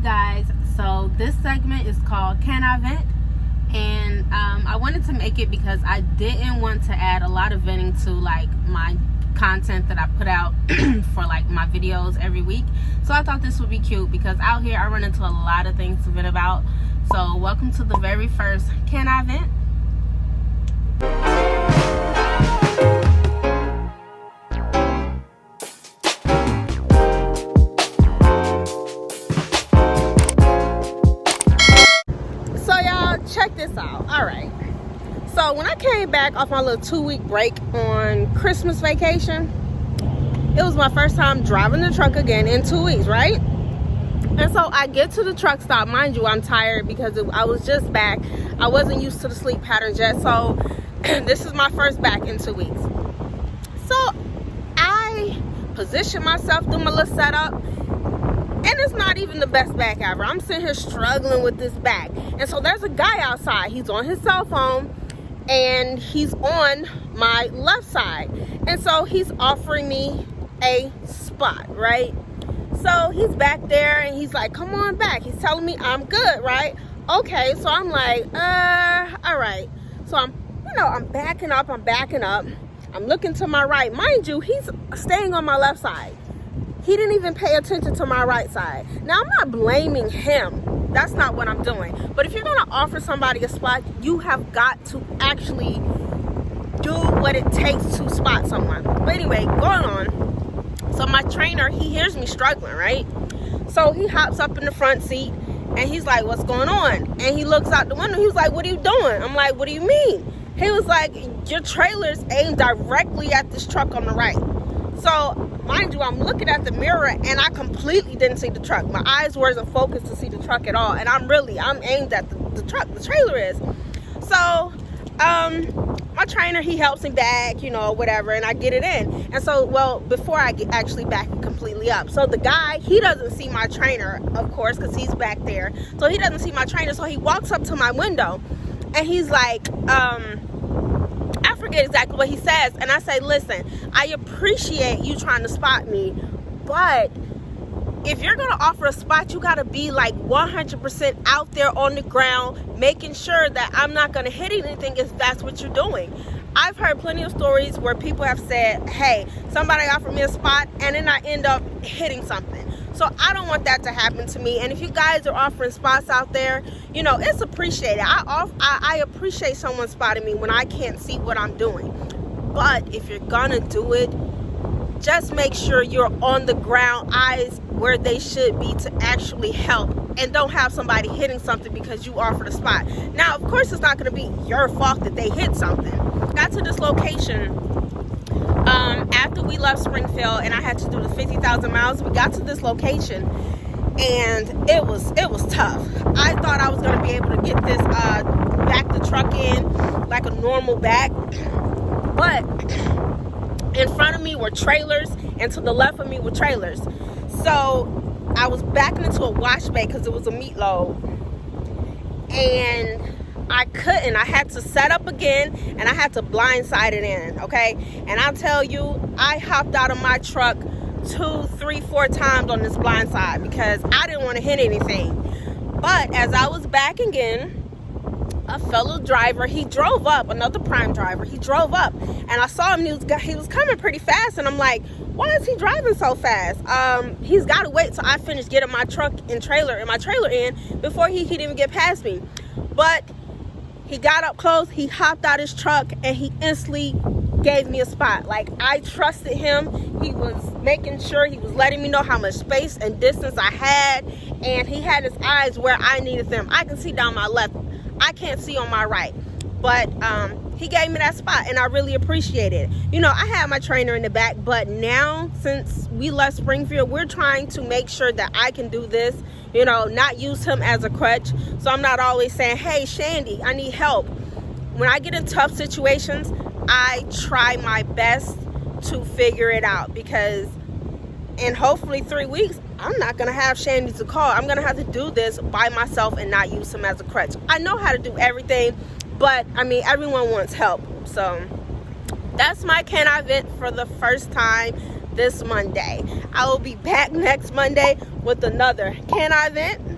guys, so this segment is called Can I Vent? And I wanted to make it because I didn't want to add a lot of venting to like my content that I put out for like my videos every week. So I thought this would be cute because out here I run into a lot of things to vent about. So welcome to the very first Can I Vent? Check this out. All right, so when I came back off my little 2-week break on Christmas vacation, it was my first time driving the truck again in 2 weeks, right? And so I get to the truck stop. Mind you, I'm tired because I was just back. I wasn't used to the sleep patterns yet, so this is my first back in 2 weeks. So I position myself, do my little setup, and it's not even the best back ever. I'm sitting here struggling with this back. And so there's a guy outside. He's on his cell phone and he's on my left side. And so he's offering me a spot, right? So he's back there and he's like, come on back. He's telling me I'm good, right? Okay, so I'm like, all right. So I'm backing up. I'm looking to my right. Mind you, he's staying on my left side. He didn't even pay attention to my right side. Now, I'm not blaming him. That's not what I'm doing. But if you're going to offer somebody a spot, you have got to actually do what it takes to spot someone. But anyway, going on. So my trainer, he hears me struggling, right? So he hops up in the front seat and he's like, what's going on? And he looks out the window. He was like, what are you doing? I'm like, what do you mean? He was like, your trailer's aimed directly at this truck on the right. So, mind you, I'm looking at the mirror and I completely didn't see the truck. My eyes wasn't focused to see the truck at all. And I'm aimed at the truck, the trailer is. So, my trainer, he helps me back, whatever, and I get it in. And so, before I actually back it completely up. So the guy, he doesn't see my trainer, of course, because he's back there. So he doesn't see my trainer. So he walks up to my window and he's like, I forget exactly what he says, and I say, listen, I appreciate you trying to spot me, but if you're going to offer a spot, you got to be like 100% out there on the ground, making sure that I'm not going to hit anything if that's what you're doing. I've heard plenty of stories where people have said, hey, somebody offered me a spot, and then I end up hitting something. So I don't want that to happen to me. And if you guys are offering spots out there, it's appreciated. I appreciate someone spotting me when I can't see what I'm doing. But if you're gonna do it, just make sure you're on the ground, eyes where they should be to actually help. And don't have somebody hitting something because you offered a spot. Now, of course, it's not gonna be your fault that they hit something. Got to this location after we left Springfield and I had to do the 50,000 miles. We got to this location and it was tough. I thought I was going to be able to get this back the truck in like a normal back, but in front of me were trailers and to the left of me were trailers. So I was backing into a wash bay because it was a meat load and I couldn't. I had to set up again and I had to blindside it in, okay? And I'll tell you, I hopped out of my truck 2, 3, 4 times on this blind side because I didn't want to hit anything. But as I was backing in, a fellow driver, he drove up, another prime driver, he drove up and I saw him, he was coming pretty fast and I'm like, why is he driving so fast? He's got to wait till I finish getting my truck and my trailer in before he could even get past me. But he got up close, he hopped out his truck, and he instantly gave me a spot. Like, I trusted him. He was making sure, he was letting me know how much space and distance I had, and he had his eyes where I needed them. I can see down my left. I can't see on my right. But he gave me that spot, and I really appreciate it. I had my trainer in the back, but now, since we left Springfield, we're trying to make sure that I can do this, not use him as a crutch. So I'm not always saying, hey, Shandy, I need help. When I get in tough situations, I try my best to figure it out because in hopefully 3 weeks, I'm not going to have Shandy to call. I'm going to have to do this by myself and not use him as a crutch. I know how to do everything, but everyone wants help. So that's my Can I Vent for the first time this Monday. I will be back next Monday with another Can I Vent?